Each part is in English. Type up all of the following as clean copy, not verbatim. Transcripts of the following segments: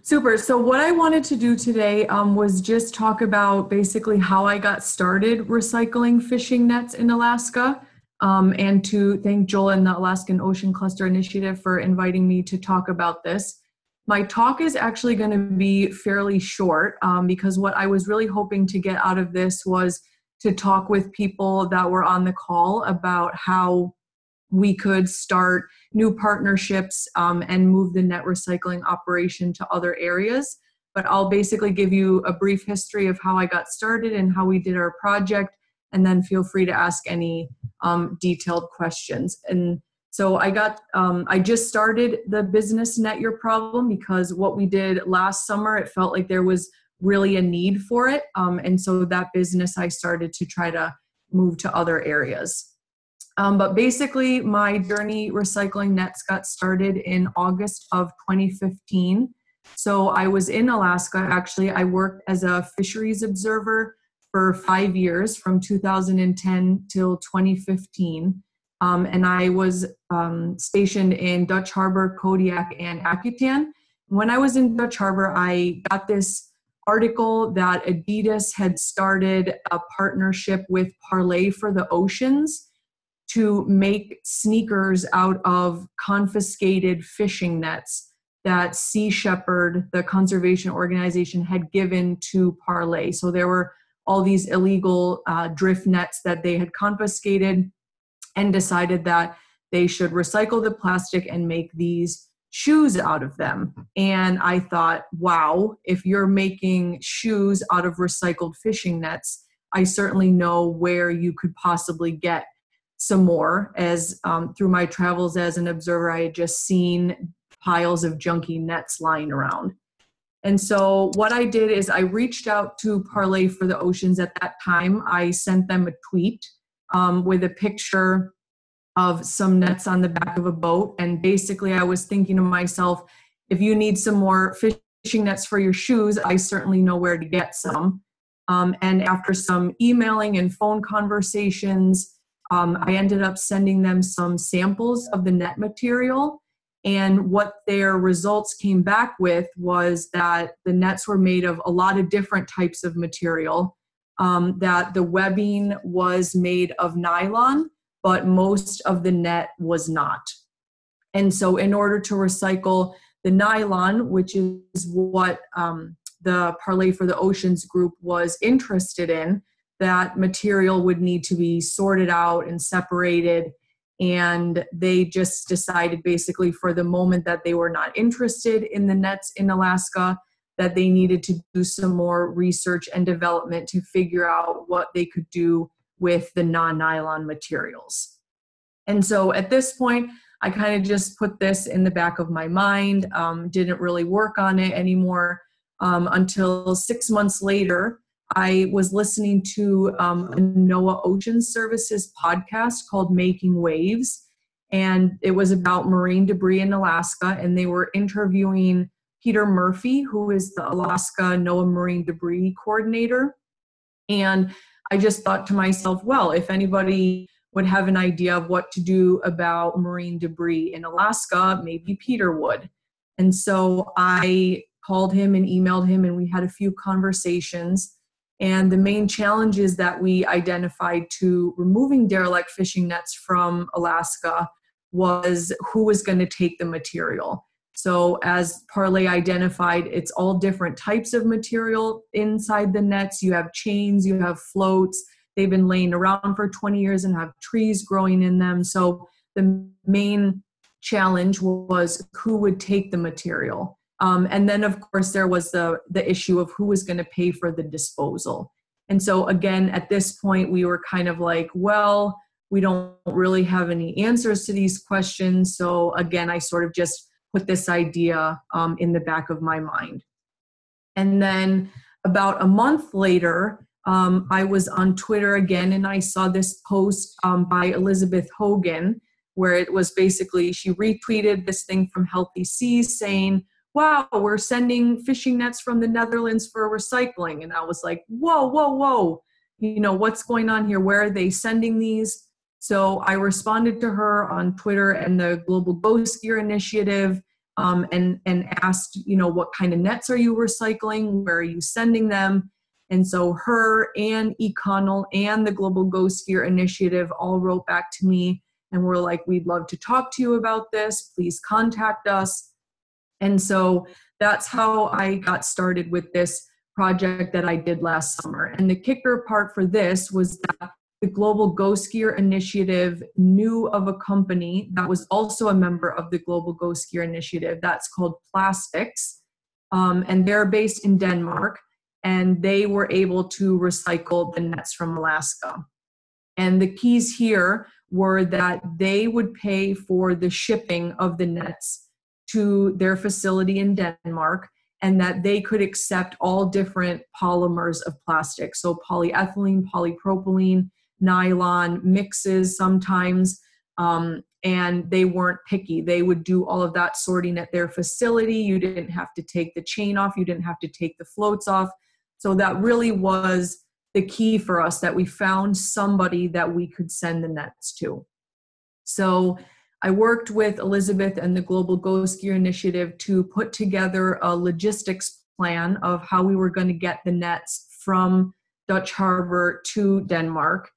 Super. So what I wanted to do today was just talk about basically how I got started recycling fishing nets in Alaska, and to thank Joel and the Alaskan Ocean Cluster Initiative for inviting me to talk about this. My talk is actually going to be fairly short because what I was really hoping to get out of this was to talk with people that were on the call about how we could start new partnerships and move the net recycling operation to other areas. But I'll basically give you a brief history of how I got started and how we did our project, and then feel free to ask any detailed questions. And so I just started the business Net Your Problem because what we did last summer, it felt like there was really a need for it. And so that business I started to try to move to other areas. But basically, my journey recycling nets got started in August of 2015. So I was in Alaska, actually. I worked as a fisheries observer for 5 years, from 2010 till 2015. And I was stationed in Dutch Harbor, Kodiak, and Akutan. When I was in Dutch Harbor, I got this article that Adidas had started a partnership with Parley for the Oceans to make sneakers out of confiscated fishing nets that Sea Shepherd, the conservation organization, had given to Parley. So there were all these illegal drift nets that they had confiscated and decided that they should recycle the plastic and make these shoes out of them. And I thought, wow, if you're making shoes out of recycled fishing nets, I certainly know where you could possibly get some more, as through my travels as an observer, I had just seen piles of junky nets lying around. And so what I did is I reached out to Parley for the Oceans at that time. I sent them a tweet with a picture of some nets on the back of a boat. And basically I was thinking to myself, if you need some more fishing nets for your shoes, I certainly know where to get some. And after some emailing and phone conversations, I ended up sending them some samples of the net material, and what their results came back with was that the nets were made of a lot of different types of material, that the webbing was made of nylon, but most of the net was not. And so in order to recycle the nylon, which is what the Parley for the Oceans group was interested in, that material would need to be sorted out and separated. And they just decided basically for the moment that they were not interested in the nets in Alaska, that they needed to do some more research and development to figure out what they could do with the non-nylon materials. And so at this point, I kind of just put this in the back of my mind, didn't really work on it anymore until 6 months later. I was listening to a NOAA Ocean Services podcast called Making Waves, and it was about marine debris in Alaska, and they were interviewing Peter Murphy, who is the Alaska NOAA Marine Debris Coordinator. And I just thought to myself, well, if anybody would have an idea of what to do about marine debris in Alaska, maybe Peter would. And so I called him and emailed him, and we had a few conversations. And the main challenges that we identified to removing derelict fishing nets from Alaska was who was going to take the material. So as Parley identified, it's all different types of material inside the nets. You have chains, you have floats. They've been laying around for 20 years and have trees growing in them. So the main challenge was who would take the material. And then, of course, there was the issue of who was going to pay for the disposal. And so, again, at this point, we were kind of like, well, we don't really have any answers to these questions. So, again, I sort of just put this idea in the back of my mind. And then about a month later, I was on Twitter again, and I saw this post by Elizabeth Hogan, where it was basically, she retweeted this thing from Healthy Seas saying, wow, we're sending fishing nets from the Netherlands for recycling. And I was like, whoa, whoa, whoa. You know, what's going on here? Where are they sending these? So I responded to her on Twitter and the Global Ghost Gear Initiative. and asked, what kind of nets are you recycling? Where are you sending them? And so her and Econal and the Global Ghost Gear Initiative all wrote back to me and were like, we'd love to talk to you about this. Please contact us. And so that's how I got started with this project that I did last summer. And the kicker part for this was that the Global Ghost Gear Initiative knew of a company that was also a member of the Global Ghost Gear Initiative that's called Plastics. And they're based in Denmark. And they were able to recycle the nets from Alaska. And the keys here were that they would pay for the shipping of the nets to their facility in Denmark, and that they could accept all different polymers of plastic. So polyethylene, polypropylene, nylon, mixes sometimes, and they weren't picky. They would do all of that sorting at their facility. You didn't have to take the chain off. You didn't have to take the floats off. So that really was the key for us, that we found somebody that we could send the nets to. So I worked with Elizabeth and the Global Ghost Gear Initiative to put together a logistics plan of how we were going to get the nets from Dutch Harbor to Denmark.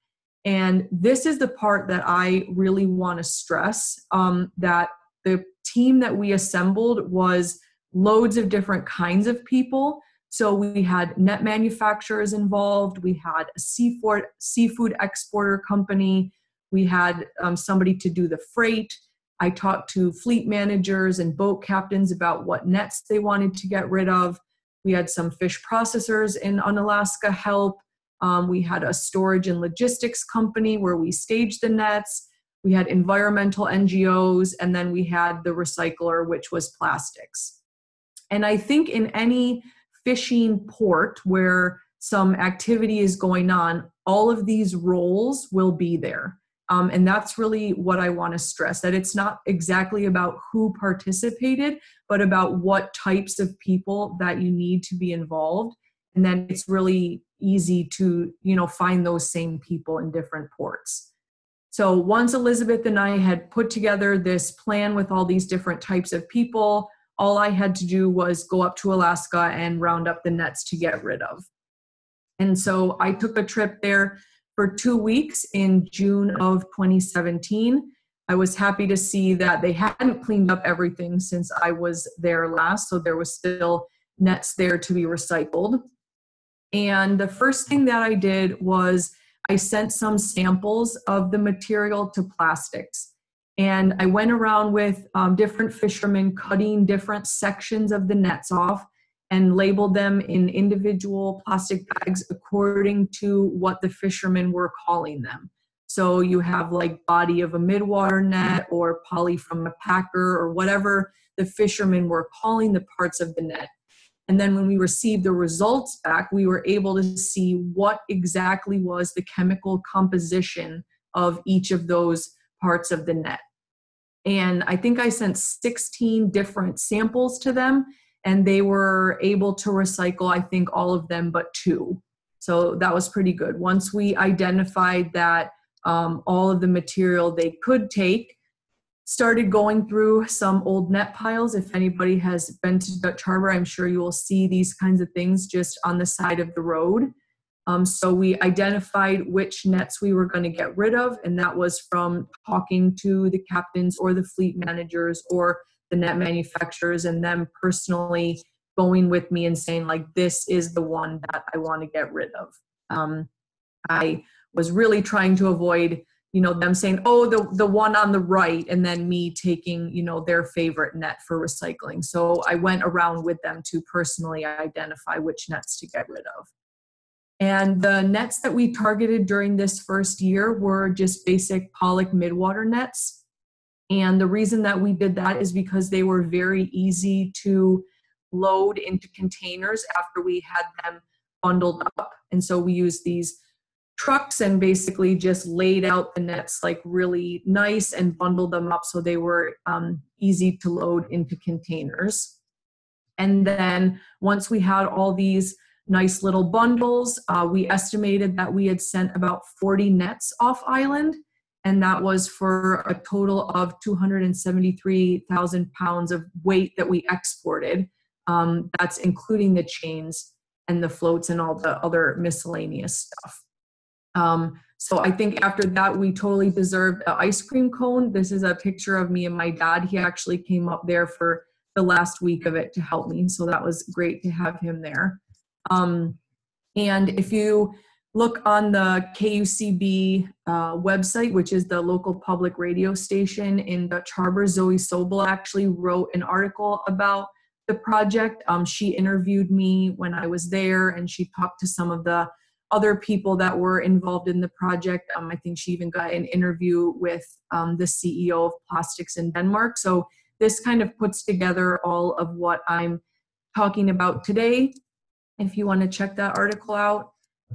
And this is the part that I really want to stress, that the team that we assembled was loads of different kinds of people. So we had net manufacturers involved, we had a seafood exporter company, we had somebody to do the freight. I talked to fleet managers and boat captains about what nets they wanted to get rid of. We had some fish processors in Alaska help. We had a storage and logistics company where we staged the nets. We had environmental NGOs, and then we had the recycler, which was Plastics. And I think in any fishing port where some activity is going on, all of these roles will be there. And that's really what I want to stress, that it's not exactly about who participated, but about what types of people that you need to be involved. And then it's really easy to, find those same people in different ports. So once Elizabeth and I had put together this plan with all these different types of people, all I had to do was go up to Alaska and round up the nets to get rid of. And so I took a trip there for 2 weeks in June of 2017. I was happy to see that they hadn't cleaned up everything since I was there last, so there was still nets there to be recycled. And the first thing that I did was I sent some samples of the material to Plastics. And I went around with different fishermen cutting different sections of the nets off and labeled them in individual plastic bags according to what the fishermen were calling them. So you have like body of a midwater net or poly from a packer or whatever the fishermen were calling the parts of the net. And then when we received the results back, we were able to see what exactly was the chemical composition of each of those parts of the net. And I think I sent 16 different samples to them, and they were able to recycle, I think, all of them but 2. So that was pretty good. Once we identified that all of the material they could take, started going through some old net piles. If anybody has been to Dutch Harbor, I'm sure you will see these kinds of things just on the side of the road. So we identified which nets we were going to get rid of, and that was from talking to the captains or the fleet managers or the net manufacturers, and them personally going with me and saying, like, this is the one that I want to get rid of. I was really trying to avoid them saying, oh, the one on the right, and then me taking, their favorite net for recycling. So I went around with them to personally identify which nets to get rid of. And the nets that we targeted during this first year were just basic polyc midwater nets. And the reason that we did that is because they were very easy to load into containers after we had them bundled up. And so we used these trucks and basically just laid out the nets like really nice and bundled them up so they were easy to load into containers. And then once we had all these nice little bundles, we estimated that we had sent about 40 nets off island. and that was for a total of 273,000 pounds of weight that we exported. That's including the chains and the floats and all the other miscellaneous stuff. So I think after that, we totally deserved an ice cream cone. This is a picture of me and my dad. He actually came up there for the last week of it to help me. So that was great to have him there. And if you look on the KUCB website, which is the local public radio station in Dutch Harbor, Zoe Sobel actually wrote an article about the project. She interviewed me when I was there, and she talked to some of the other people that were involved in the project. I think she even got an interview with the CEO of Plastics in Denmark. So this kind of puts together all of what I'm talking about today, if you want to check that article out.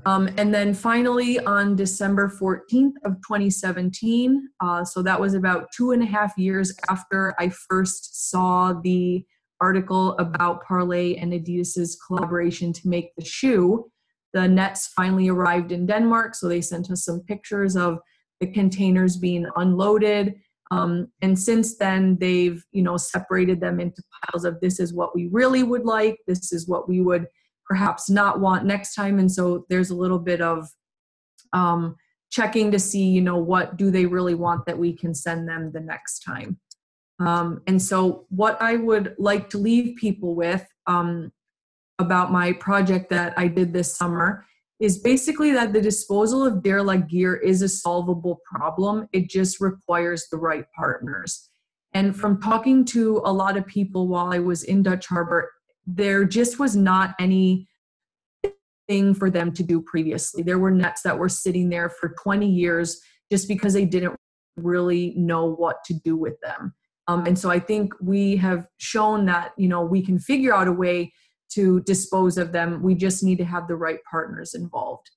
And then finally on December 14th of 2017, so that was about 2.5 years after I first saw the article about Parley and Adidas's collaboration to make the shoe, the nets finally arrived in Denmark. So they sent us some pictures of the containers being unloaded. And since then, they've, separated them into piles of this is what we really would like. This is what we would perhaps not want next time. And so there's a little bit of checking to see, what do they really want that we can send them the next time. And so what I would like to leave people with about my project that I did this summer is basically that the disposal of derelict gear is a solvable problem. It just requires the right partners. And from talking to a lot of people while I was in Dutch Harbor, there just was not any thing for them to do previously. There were nets that were sitting there for 20 years just because they didn't really know what to do with them. And so I think we have shown that, we can figure out a way to dispose of them. We just need to have the right partners involved.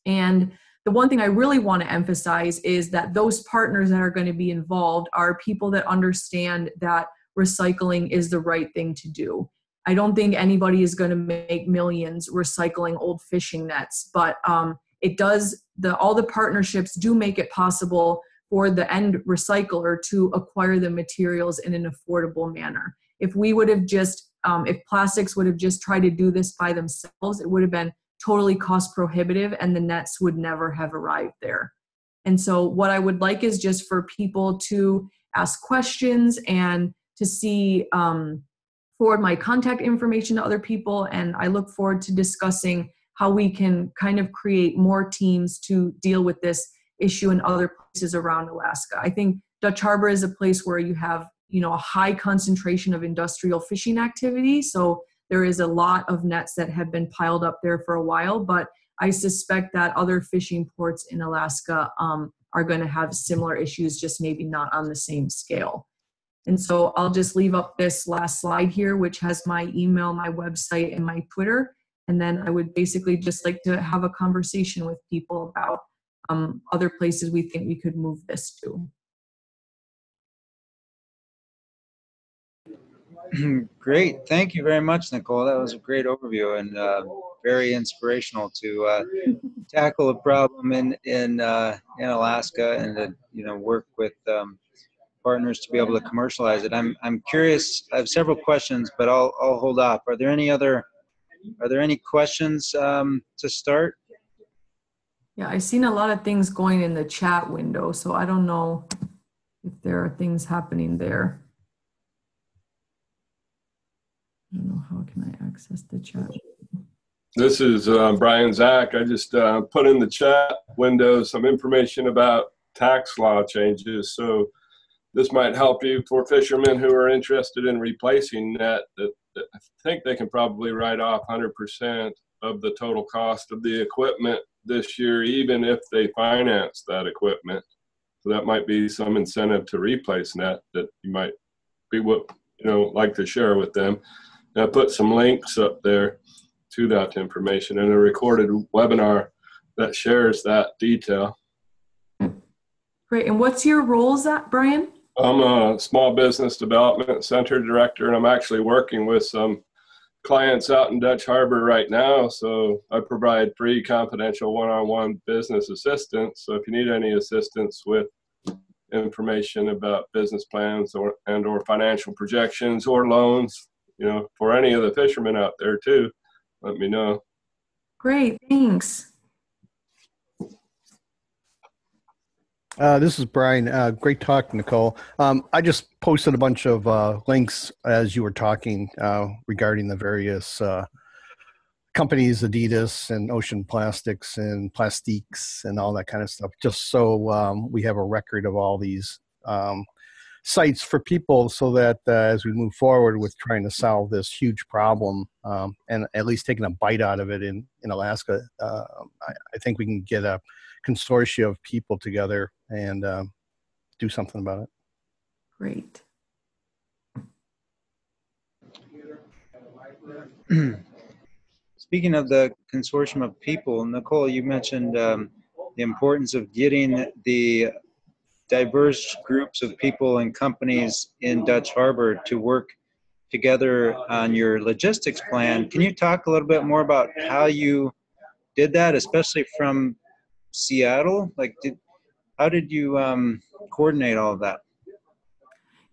And the one thing I really want to emphasize is that those partners that are going to be involved are people that understand that recycling is the right thing to do. I don't think anybody is going to make millions recycling old fishing nets, but all the partnerships do make it possible for the end recycler to acquire the materials in an affordable manner. If we would have just if plastics would have just tried to do this by themselves, it would have been totally cost prohibitive and the nets would never have arrived there. And so what I would like is just for people to ask questions and to see, forward my contact information to other people. And I look forward to discussing how we can kind of create more teams to deal with this issue in other places around Alaska. I think Dutch Harbor is a place where you have a high concentration of industrial fishing activity. So there is a lot of nets that have been piled up there for a while, but I suspect that other fishing ports in Alaska are going to have similar issues, just maybe not on the same scale. And so I'll just leave up this last slide here, which has my email, my website, and my Twitter. And then I would basically just like to have a conversation with people about other places we think we could move this to. Great. Thank you very much, Nicole. That was a great overview and very inspirational to tackle a problem in Alaska and to work with partners to be able to commercialize it. I'm curious. I have several questions, but I'll hold off. Are there any questions to start? Yeah, I've seen a lot of things going in the chat window, so I don't know if there are things happening there. I don't know, how can I access the chat? This is Brian Zach. I just put in the chat window some information about tax law changes. So this might help you for fishermen who are interested in replacing net. That I think they can probably write off 100% of the total cost of the equipment this year, even if they finance that equipment. So that might be some incentive to replace net that you might be like to share with them. And I put some links up there to that information and a recorded webinar that shares that detail. Great. And what's your role, Brian? I'm a small business development center director, and I'm actually working with some clients out in Dutch Harbor right now. So I provide free confidential one-on-one business assistance. So if you need any assistance with information about business plans or financial projections or loans, for any of the fishermen out there too, let me know. Great, thanks. This is Brian. Great talk, Nicole. I just posted a bunch of links as you were talking regarding the various companies, Adidas and Ocean Plastics and Plastiques and all that kind of stuff, just so we have a record of all these sites for people, so that as we move forward with trying to solve this huge problem and at least taking a bite out of it in Alaska, I think we can get a consortium of people together and do something about it. Great. Speaking of the consortium of people, Nicole, you mentioned the importance of getting the diverse groups of people and companies in Dutch Harbor to work together on your logistics plan. Can you talk a little bit more about how you did that, especially from Seattle? How did you coordinate all of that?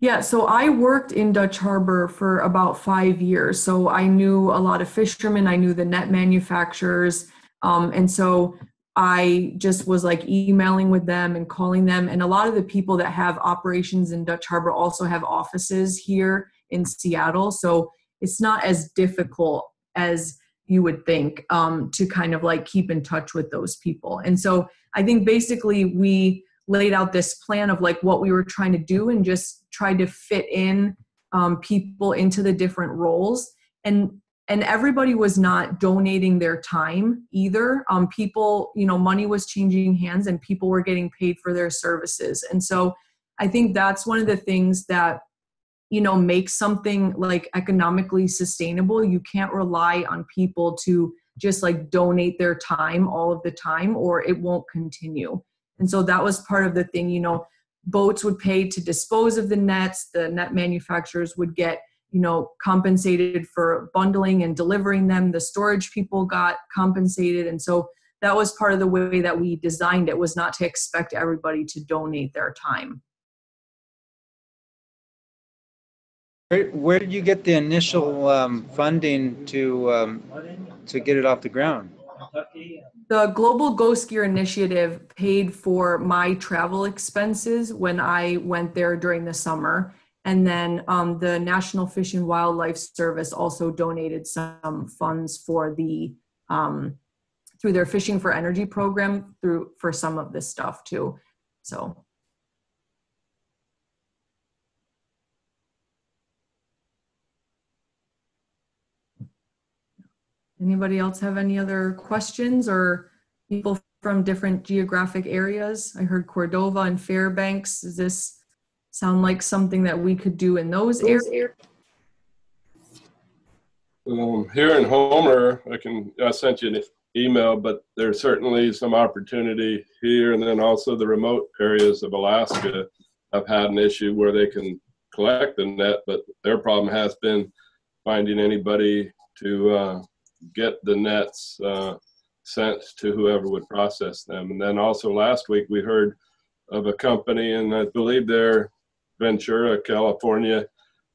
Yeah, so I worked in Dutch Harbor for about 5 years. So I knew a lot of fishermen, I knew the net manufacturers. And so I just was like emailing with them and calling them. And a lot of the people that have operations in Dutch Harbor also have offices here in Seattle. So it's not as difficult as you would think to kind of like keep in touch with those people. And so I think basically we laid out this plan of like what we were trying to do and just tried to fit in people into the different roles. And everybody was not donating their time either. People, money was changing hands and people were getting paid for their services. And so I think that's one of the things that, makes something like economically sustainable. You can't rely on people to just like donate their time all of the time, or it won't continue. And so that was part of the thing, boats would pay to dispose of the nets. The net manufacturers would get, compensated for bundling and delivering them. The storage people got compensated. And so that was part of the way that we designed it, was not to expect everybody to donate their time. Where did you get the initial funding to get it off the ground? The Global Ghost Gear Initiative paid for my travel expenses when I went there during the summer. And then the National Fish and Wildlife Service also donated some funds for the through their Fishing for Energy program for some of this stuff too. So. Anybody else have any other questions, or people from different geographic areas? I heard Cordova and Fairbanks. Does this sound like something that we could do in those areas? Here in Homer, I sent you an email, but there's certainly some opportunity here. And then also the remote areas of Alaska have had an issue where they can collect the net, but their problem has been finding anybody to get the nets sent to whoever would process them. And then also last week we heard of a company, and I believe they're Ventura, California,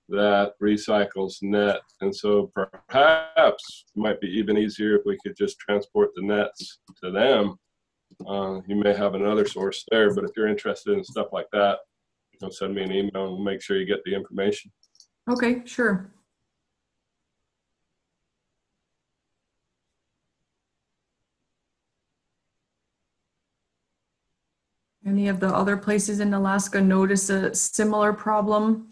that recycles net. And so perhaps it might be even easier if we could just transport the nets to them. You may have another source there, but if you're interested in stuff like that, send me an email and we'll make sure you get the information. Okay, sure. Any of the other places in Alaska notice a similar problem?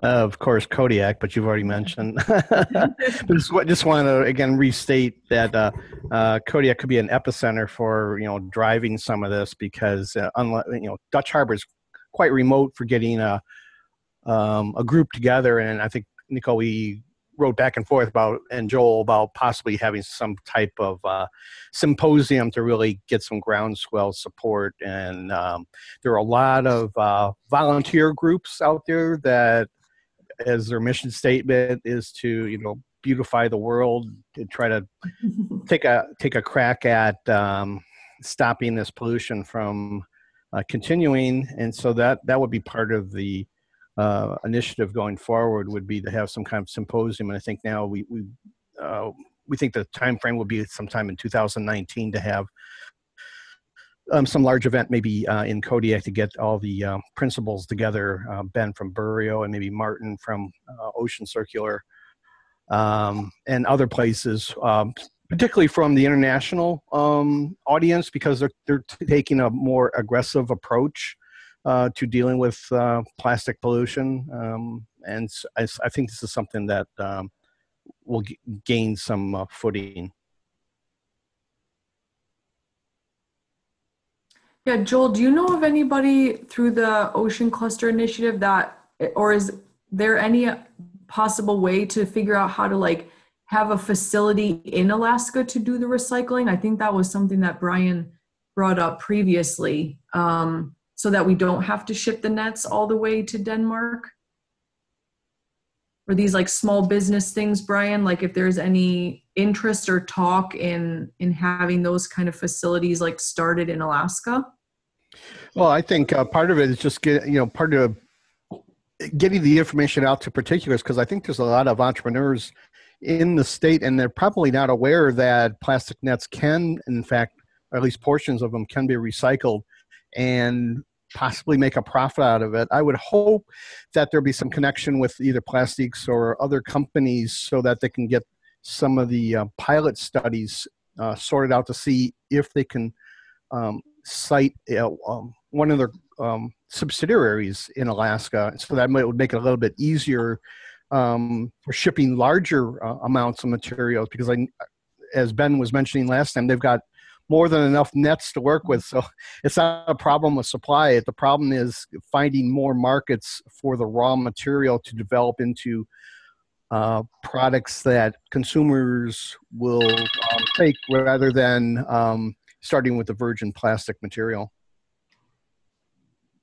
Of course, Kodiak, but you've already mentioned. Just want to again restate that Kodiak could be an epicenter for driving some of this, because unlike Dutch Harbor is quite remote for getting a group together, and I think Nicole, we wrote back and forth and Joel about possibly having some type of symposium to really get some groundswell support. And there are a lot of volunteer groups out there that, as their mission statement is to beautify the world, to try to take a crack at stopping this pollution from continuing. And so that would be part of the initiative going forward, would be to have some kind of symposium. And I think now we think the time frame will be sometime in 2019 to have some large event, maybe in Kodiak, to get all the principals together, Ben from Burio and maybe Martin from Ocean Circular, and other places, particularly from the international audience, because they're taking a more aggressive approach to dealing with plastic pollution. And I think this is something that will gain some footing. Yeah, Joel, do you know of anybody through the Ocean Cluster Initiative or is there any possible way to figure out how to like have a facility in Alaska to do the recycling? I think that was something that Brian brought up previously, so that we don't have to ship the nets all the way to Denmark. Or these like small business things, Brian, like if there's any interest or talk in having those kind of facilities like started in Alaska? Well, I think part of it is just part of getting the information out to particulars, because I think there's a lot of entrepreneurs in the state, and they're probably not aware that plastic nets can, in fact, or at least portions of them can be recycled and possibly make a profit out of it. I would hope that there'll be some connection with either plastics or other companies so that they can get some of the pilot studies sorted out to see if they can cite one of their subsidiaries in Alaska. So that would make it a little bit easier for shipping larger amounts of materials, because as Ben was mentioning last time, they've got more than enough nets to work with. So it's not a problem with supply. The problem is finding more markets for the raw material to develop into products that consumers will take, rather than starting with the virgin plastic material.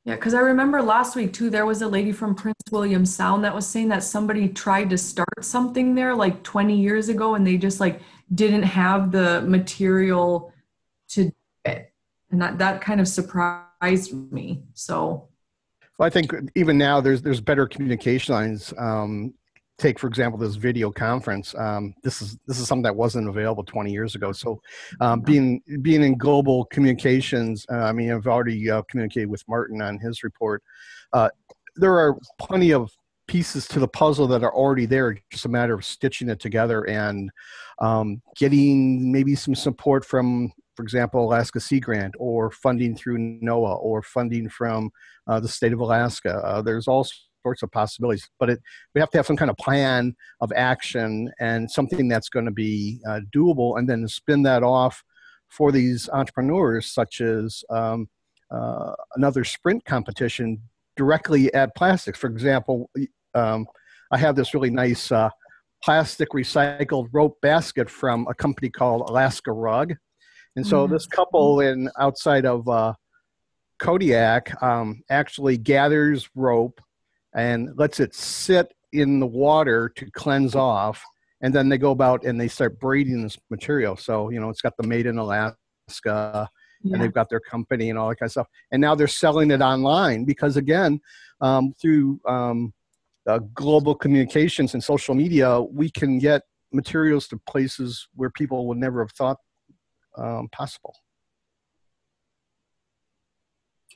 Yeah, because I remember last week too, there was a lady from Prince William Sound that was saying that somebody tried to start something there like 20 years ago, and they just like didn't have the material to do it. And that kind of surprised me. So well, I think even now there's better communication lines. Take, for example, this video conference. This is something that wasn't available 20 years ago. So being in global communications, I mean, I've already communicated with Martin on his report. There are plenty of pieces to the puzzle that are already there. Just a matter of stitching it together and getting maybe some support from, for example, Alaska Sea Grant, or funding through NOAA, or funding from the state of Alaska. There's all sorts of possibilities, but we have to have some kind of plan of action and something that's going to be doable, and then spin that off for these entrepreneurs, such as another sprint competition directly at plastics. For example, I have this really nice plastic recycled rope basket from a company called Alaska Rug. And so this couple outside of Kodiak actually gathers rope and lets it sit in the water to cleanse off. And then they go about and they start braiding this material. So, it's got the Made in Alaska, and they've got their company and all that kind of stuff. And now they're selling it online because, again, through global communications and social media, we can get materials to places where people would never have thought possible.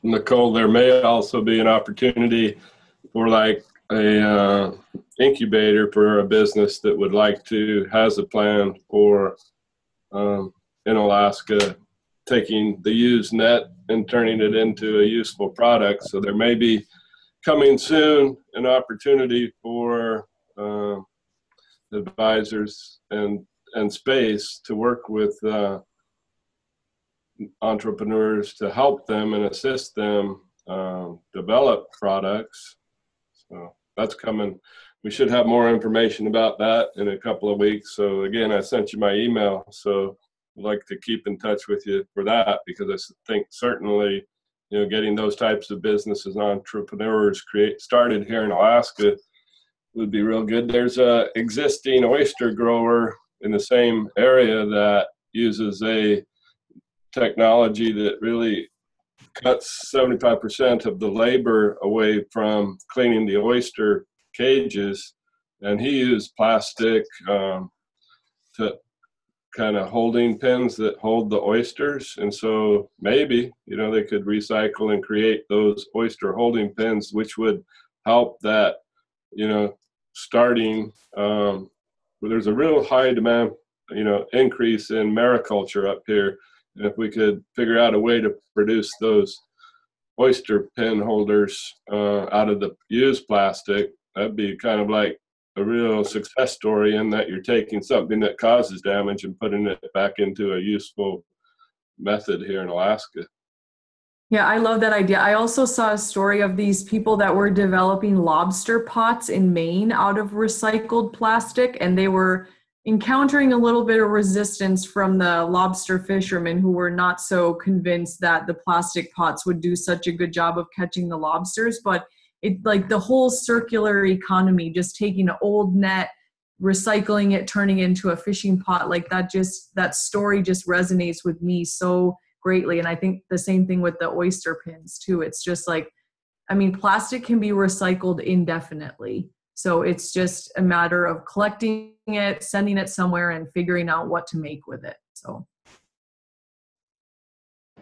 Nicole, there may also be an opportunity for like a incubator for a business that would like to, has a plan for in Alaska, taking the used net and turning it into a useful product. So there may be coming soon an opportunity for advisors and space to work with entrepreneurs to help them and assist them develop products. So that's coming. We should have more information about that in a couple of weeks. So again, I sent you my email, so I'd like to keep in touch with you for that, because I think certainly, getting those types of businesses and entrepreneurs started here in Alaska would be real good. There's a existing oyster grower in the same area that uses a technology that really cuts 75% of the labor away from cleaning the oyster cages. And he used plastic to kind of holding pins that hold the oysters. And so maybe, they could recycle and create those oyster holding pins, which would help that, starting where there's a real high demand, increase in mariculture up here. And if we could figure out a way to produce those oyster pin holders out of the used plastic, that'd be kind of like a real success story in that you're taking something that causes damage and putting it back into a useful method here in Alaska. Yeah, I love that idea. I also saw a story of these people that were developing lobster pots in Maine out of recycled plastic, and they were encountering a little bit of resistance from the lobster fishermen who were not so convinced that the plastic pots would do such a good job of catching the lobsters. But it, like, the whole circular economy, just taking an old net, recycling it, turning it into a fishing pot, like that story just resonates with me so greatly. And I think the same thing with the oyster pins too. It's just like, plastic can be recycled indefinitely. So it's just a matter of collecting it, sending it somewhere, and figuring out what to make with it. So.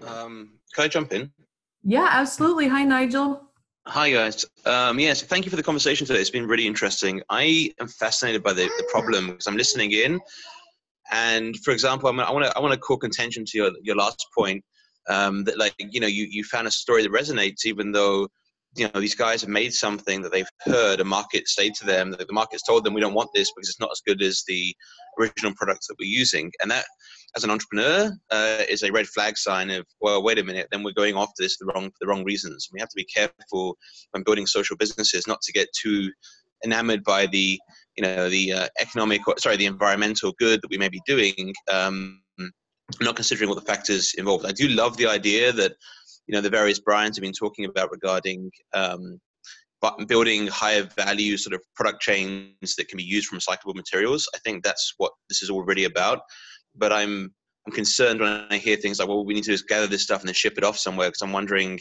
Can I jump in? Yeah, absolutely. Hi, Nigel. Hi, guys. So thank you for the conversation today. It's been really interesting. I am fascinated by the problem because I'm listening in. And for example, I want to call contention to your last point, that you found a story that resonates, even though these guys have made something that they've heard a market say to them, that the market's told them we don't want this because it's not as good as the original products that we're using. And that, as an entrepreneur, is a red flag sign of, well, wait a minute, then we're going after this for the wrong reasons. We have to be careful when building social businesses not to get too enamored by the environmental good that we may be doing, not considering all the factors involved. I do love the idea that the various Brians have been talking about regarding building higher value sort of product chains that can be used from recyclable materials. I think that's what this is already about. But I'm concerned when I hear things like, well, we need to just gather this stuff and then ship it off somewhere, because I'm wondering,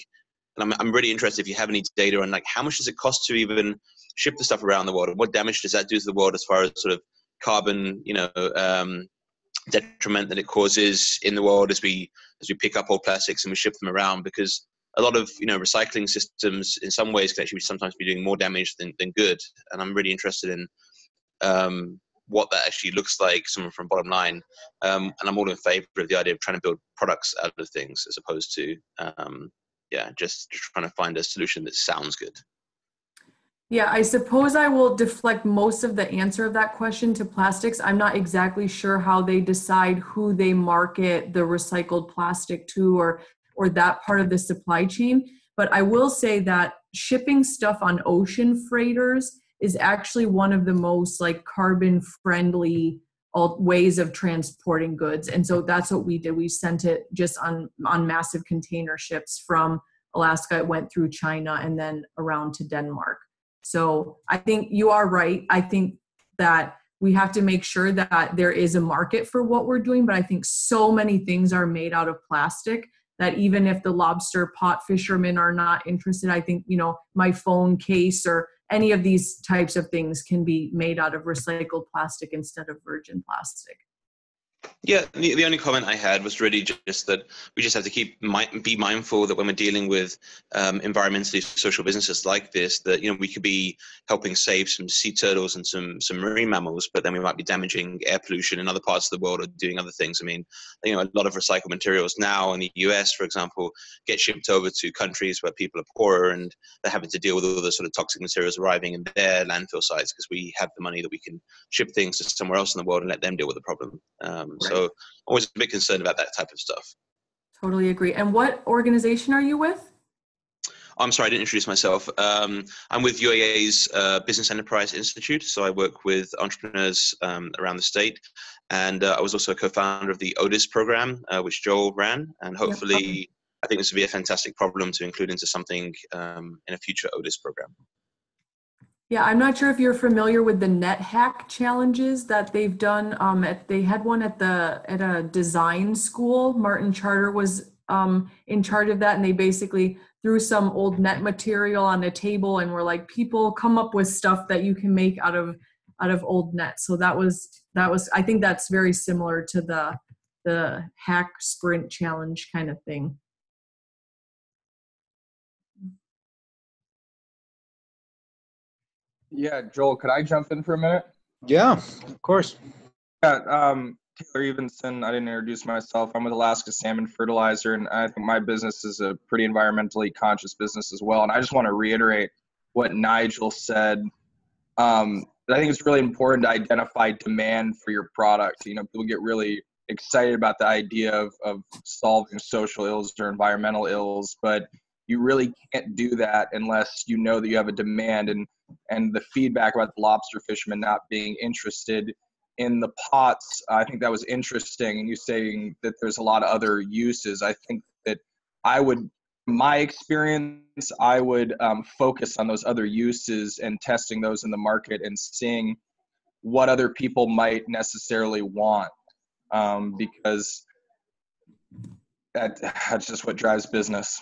and I'm really interested if you have any data on, like, how much does it cost to even ship the stuff around the world, and what damage does that do to the world as far as sort of carbon, detriment that it causes in the world as we pick up old plastics and we ship them around, because a lot of recycling systems in some ways can actually sometimes be doing more damage than good. And I'm really interested in what that actually looks like from bottom line. And I'm all in favor of the idea of trying to build products out of things as opposed to just trying to find a solution that sounds good. Yeah, I suppose I will deflect most of the answer of that question to plastics. I'm not exactly sure how they decide who they market the recycled plastic to, or that part of the supply chain. But I will say that shipping stuff on ocean freighters is actually one of the most carbon friendly ways of transporting goods. And so that's what we did. We sent it just on massive container ships from Alaska. It went through China and then around to Denmark. So I think you are right. I think that we have to make sure that there is a market for what we're doing, but I think so many things are made out of plastic that even if the lobster pot fishermen are not interested, I think, my phone case or any of these types of things can be made out of recycled plastic instead of virgin plastic. Yeah, the only comment I had was really just that we just have to be mindful that when we're dealing with environmentally social businesses like this, that we could be helping save some sea turtles and some marine mammals, but then we might be damaging air pollution in other parts of the world or doing other things. I mean, a lot of recycled materials now in the US, for example, get shipped over to countries where people are poorer and they're having to deal with all the sort of toxic materials arriving in their landfill sites because we have the money that we can ship things to somewhere else in the world and let them deal with the problem. Right. So always a bit concerned about that type of stuff. Totally agree. And what organization are you with? I'm sorry, I didn't introduce myself. I'm with UAA's Business Enterprise Institute. So I work with entrepreneurs around the state. And I was also a co-founder of the Otis program, which Joel ran. And hopefully, I think this would be a fantastic problem to include into something in a future Otis program. Yeah, I'm not sure if you're familiar with the net hack challenges that they've done. They had one at a design school. Martin Charter was in charge of that, and they basically threw some old net material on the table and were like, people come up with stuff that you can make out of old nets. So that was I think that's very similar to the hack sprint challenge kind of thing. Yeah, Joel, could I jump in for a minute? Yeah, of course. Yeah, Taylor Evenson, I didn't introduce myself. I'm with Alaska Salmon Fertilizer, and I think my business is a pretty environmentally conscious business as well. And I just want to reiterate what Nigel said. I think it's really important to identify demand for your product. You know, people get really excited about the idea of solving social ills or environmental ills, but you really can't do that unless you know that you have a demand. And the feedback about the lobster fishermen not being interested in the pots, I think that was interesting. And you saying that there's a lot of other uses. I think that my experience, I would focus on those other uses and testing those in the market and seeing what other people might necessarily want, because that's just what drives business.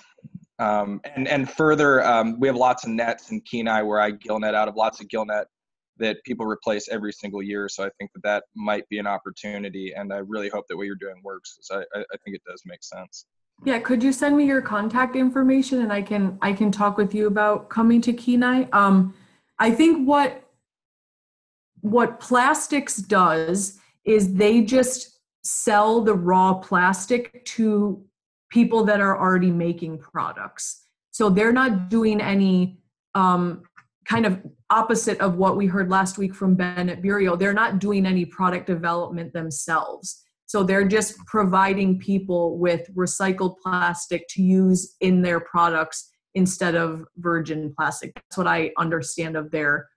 And further, we have lots of nets in Kenai where I gill net out of lots of gill net that people replace every single year. So I think that might be an opportunity, and I really hope that what you're doing works, because I think it does make sense. Yeah, could you send me your contact information and I can talk with you about coming to Kenai? I think what plastics does is they just sell the raw plastic to people that are already making products. So they're not doing any kind of opposite of what we heard last week from Ben at Bureau. They're not doing any product development themselves. So they're just providing people with recycled plastic to use in their products instead of virgin plastic. That's what I understand of their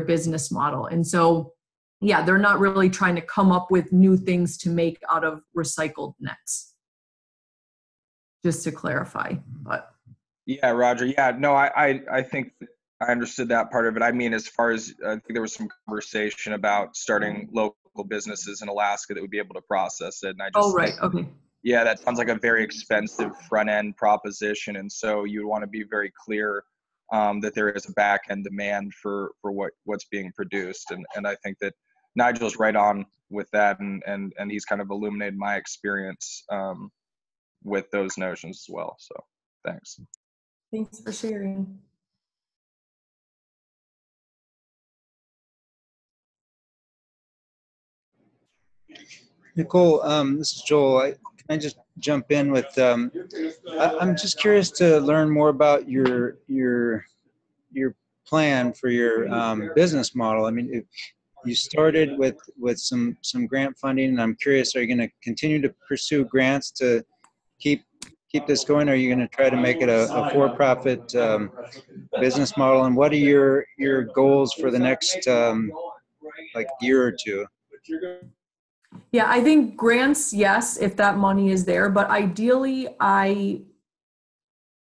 business model. And so, yeah, they're not really trying to come up with new things to make out of recycled nets. Just to clarify, but. Yeah, Roger. Yeah, no, I think I understood that part of it. I mean, as far as I think there was some conversation about starting local businesses in Alaska that would be able to process it. And I just right. Okay. Yeah, that sounds like a very expensive front end proposition. And so you want to be very clear that there is a back end demand for what's being produced. And I think that Nigel's right on with that. And he's kind of illuminated my experience with those notions as well. So thanks. Thanks for sharing. Nicole, this is Joel. Can I just jump in with? I'm just curious to learn more about your plan for your business model. I mean, you started with some grant funding, and I'm curious: are you going to continue to pursue grants to keep this going? Or are you going to try to make it a for-profit business model? And what are your goals for the next like year or two? Yeah, I think grants, yes, if that money is there, but ideally I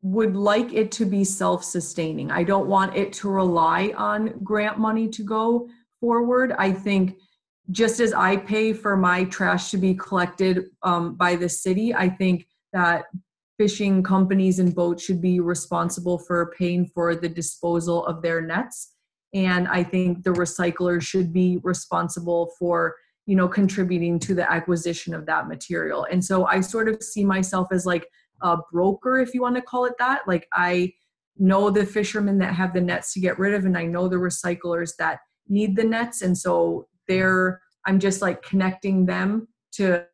would like it to be self-sustaining. I don't want it to rely on grant money to go forward. I think just as I pay for my trash to be collected by the city, I think that fishing companies and boats should be responsible for paying for the disposal of their nets. And I think the recyclers should be responsible for contributing to the acquisition of that material. And so I sort of see myself as like a broker, if you want to call it that. Like I know the fishermen that have the nets to get rid of, and I know the recyclers that need the nets. And so I'm just like connecting them to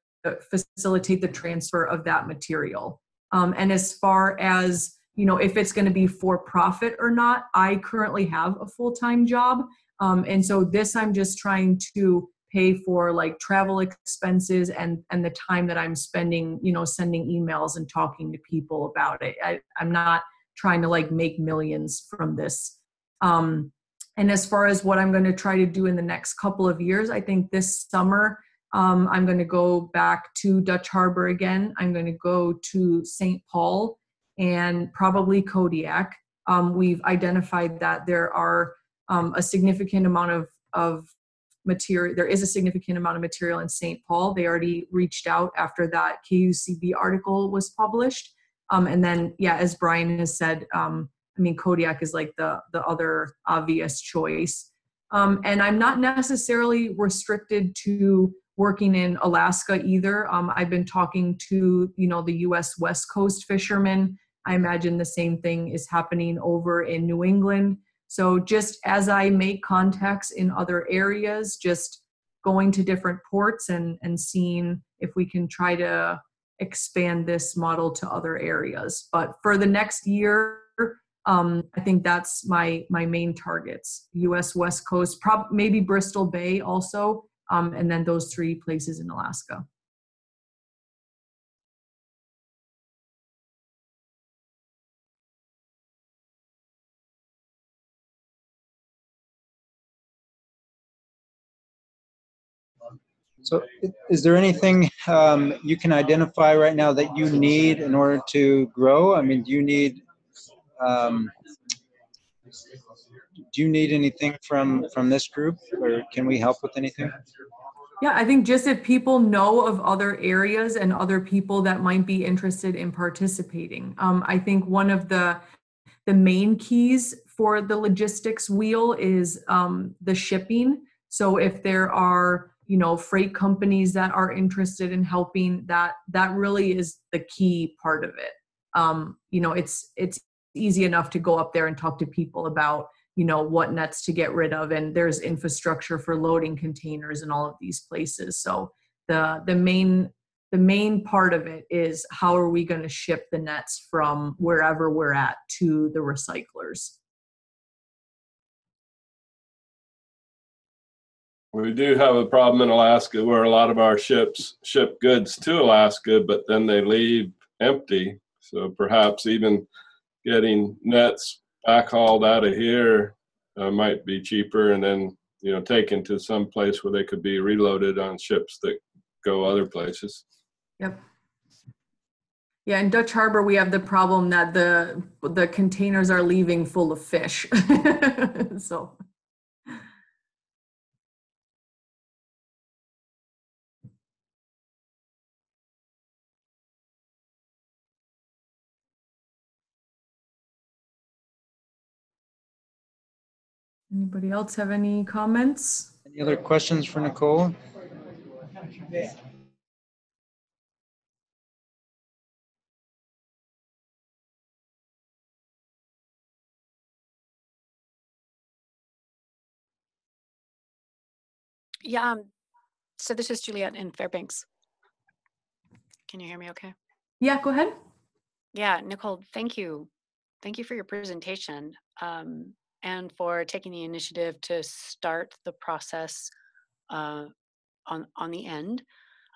facilitate the transfer of that material. And as far as, if it's going to be for profit or not, I currently have a full-time job. And so I'm just trying to pay for like travel expenses and the time that I'm spending, sending emails and talking to people about it. I'm not trying to like make millions from this. And as far as what I'm going to try to do in the next couple of years, I think this summer, I'm going to go back to Dutch Harbor again. I'm going to go to St. Paul and probably Kodiak. We've identified that there are a significant amount of material. There is a significant amount of material in St. Paul. They already reached out after that KUCB article was published. And then, yeah, as Brian has said, I mean, Kodiak is like the other obvious choice. And I'm not necessarily restricted to working in Alaska either. I've been talking to, the US West Coast fishermen. I imagine the same thing is happening over in New England. So just as I make contacts in other areas, just going to different ports and seeing if we can try to expand this model to other areas. But for the next year, I think that's my main targets: U.S. West Coast, maybe Bristol Bay also, and then those 3 places in Alaska. So is there anything you can identify right now that you need in order to grow? I mean, do you need anything from this group, or can we help with anything? Yeah, I think just if people know of other areas and other people that might be interested in participating. I think one of the main keys for the logistics wheel is the shipping. So if there are, freight companies that are interested in helping, that really is the key part of it. It's easy enough to go up there and talk to people about, what nets to get rid of, and there's infrastructure for loading containers in all of these places. So the main part of it is, how are we going to ship the nets from wherever we're at to the recyclers? We do have a problem in Alaska where a lot of our ships ship goods to Alaska, but then they leave empty. So perhaps even getting nets backhauled out of here might be cheaper, and then taken to some place where they could be reloaded on ships that go other places. Yep. Yeah, in Dutch Harbor we have the problem that the containers are leaving full of fish. So. Anybody else have any comments? Any other questions for Nicole? Yeah, so this is Juliet in Fairbanks. Can you hear me okay? Yeah, go ahead. Yeah, Nicole, thank you. Thank you for your presentation and for taking the initiative to start the process on the end,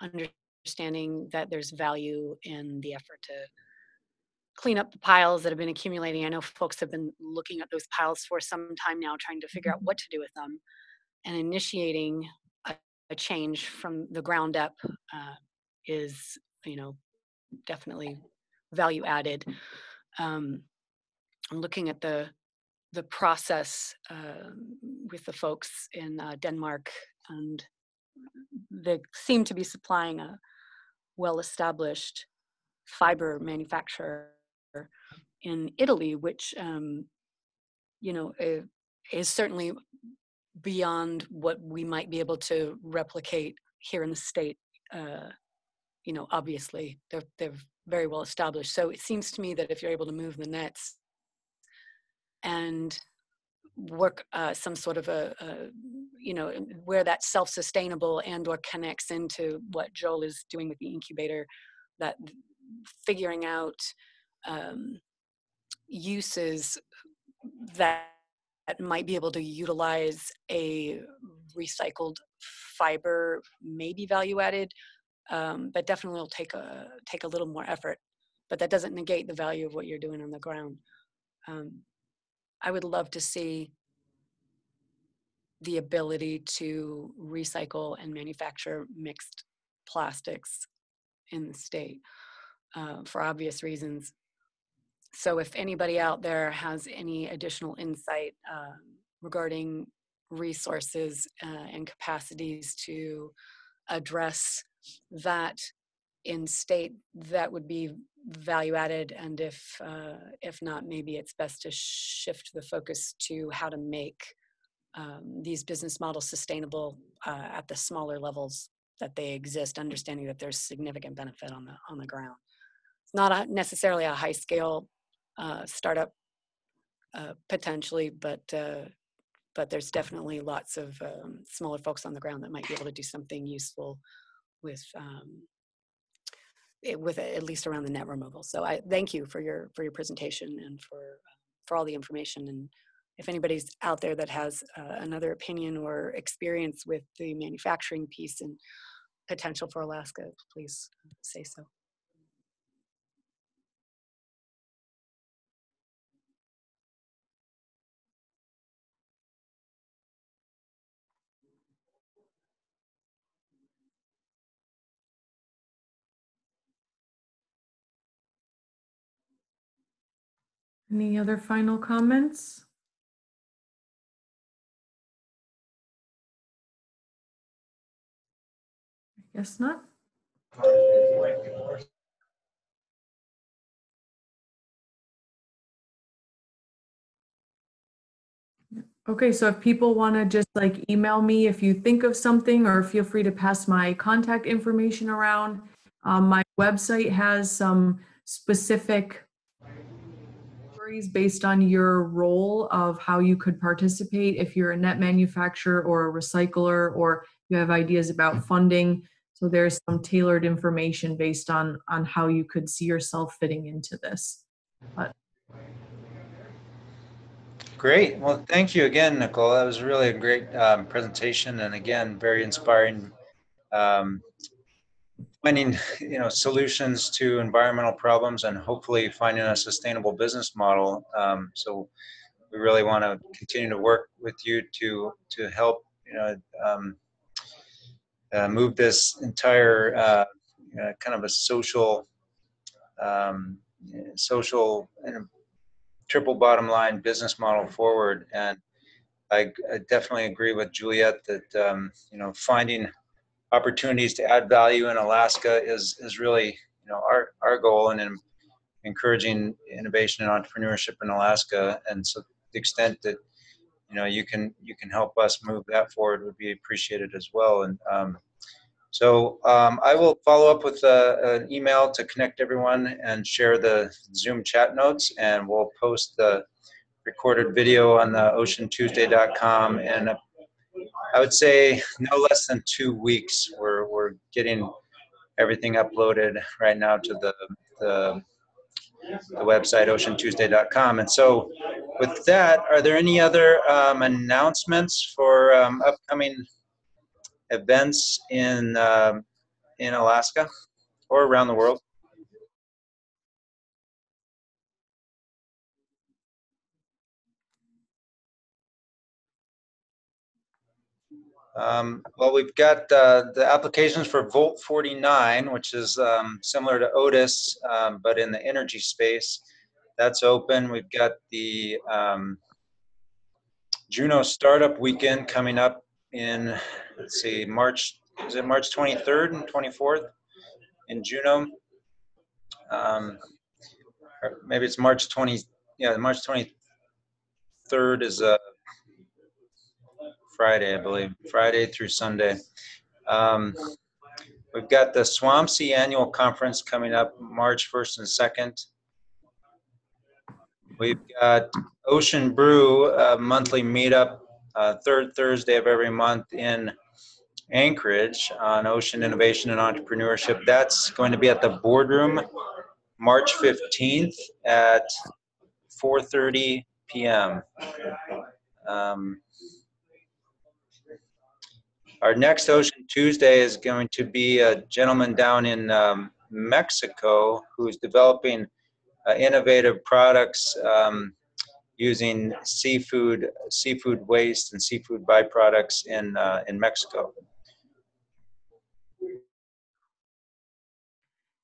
understanding that there's value in the effort to clean up the piles that have been accumulating. I know folks have been looking at those piles for some time now, trying to figure out what to do with them, and initiating a change from the ground up is, definitely value added. I'm looking at the process with the folks in Denmark, and they seem to be supplying a well-established fiber manufacturer in Italy, which is certainly beyond what we might be able to replicate here in the state. Obviously they're very well established. So it seems to me that if you're able to move the nets and work some sort of where that's self-sustainable and or connects into what Joel is doing with the incubator, that figuring out uses that might be able to utilize a recycled fiber may be value added, but definitely will take a little more effort. But that doesn't negate the value of what you're doing on the ground. I would love to see the ability to recycle and manufacture mixed plastics in the state for obvious reasons. So if anybody out there has any additional insight regarding resources and capacities to address that in state, that would be value added. And if not, maybe it's best to shift the focus to how to make these business models sustainable at the smaller levels that they exist, understanding that there's significant benefit on the ground. It's not necessarily a high scale startup potentially, but there's definitely lots of smaller folks on the ground that might be able to do something useful with at least around the net removal. So I thank you for your presentation and for all the information. And if anybody's out there that has another opinion or experience with the manufacturing piece and potential for Alaska, please say so. Any other final comments? I guess not. Okay, so if people want to just like email me if you think of something, or feel free to pass my contact information around. My website has some specific stories based on your role of how you could participate if you're a net manufacturer or a recycler, or you have ideas about funding. So there's some tailored information based on how you could see yourself fitting into this. But Great. Well, thank you again, Nicole. That was really a great presentation, and again, very inspiring. Finding solutions to environmental problems, and hopefully finding a sustainable business model. So we really want to continue to work with you to help move this entire kind of a social and triple bottom line business model forward. And I definitely agree with Juliet that finding opportunities to add value in Alaska is really our goal, and encouraging innovation and entrepreneurship in Alaska. And so to the extent that you can help us move that forward would be appreciated as well. And so I will follow up with an email to connect everyone and share the Zoom chat notes, and we'll post the recorded video on the oceantuesday.com. And I would say no less than 2 weeks. We're getting everything uploaded right now to the website, oceantuesday.com. And so with that, are there any other announcements for upcoming events in Alaska or around the world? Well, we've got the applications for Volt 49, which is similar to Otis, but in the energy space. That's open. We've got the Juneau Startup Weekend coming up in, let's see, March. Is it March 23rd and 24th in Juneau? Or maybe it's March 20. Yeah, March 23rd is a Friday, I believe. Friday through Sunday. We've got the Swampsea Annual Conference coming up March 1st and 2nd. We've got Ocean Brew, a monthly meetup, third Thursday of every month in Anchorage on ocean innovation and entrepreneurship. That's going to be at the Boardroom March 15th at 4:30 p.m. Our next Ocean Tuesday is going to be a gentleman down in Mexico who's developing innovative products using seafood waste and seafood byproducts in Mexico.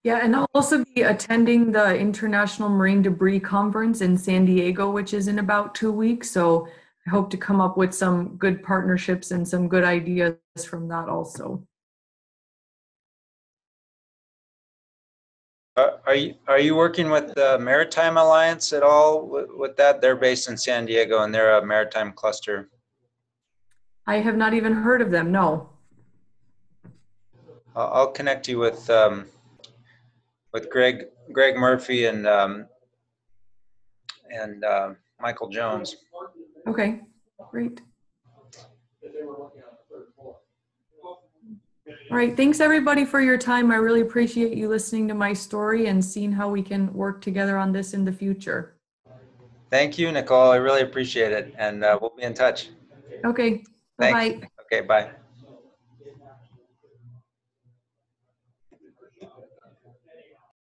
yeah, and I'll also be attending the International Marine Debris Conference in San Diego, which is in about 2 weeks. So I hope to come up with some good partnerships and some good ideas from that also. Are you working with the Maritime Alliance at all with that? They're based in San Diego and they're a maritime cluster. I have not even heard of them, no. I'll connect you with Greg Murphy and Michael Jones. Okay, great. All right, thanks everybody for your time. I really appreciate you listening to my story and seeing how we can work together on this in the future. Thank you, Nicole. I really appreciate it. And we'll be in touch. Okay, Thanks. bye-bye. Okay, bye.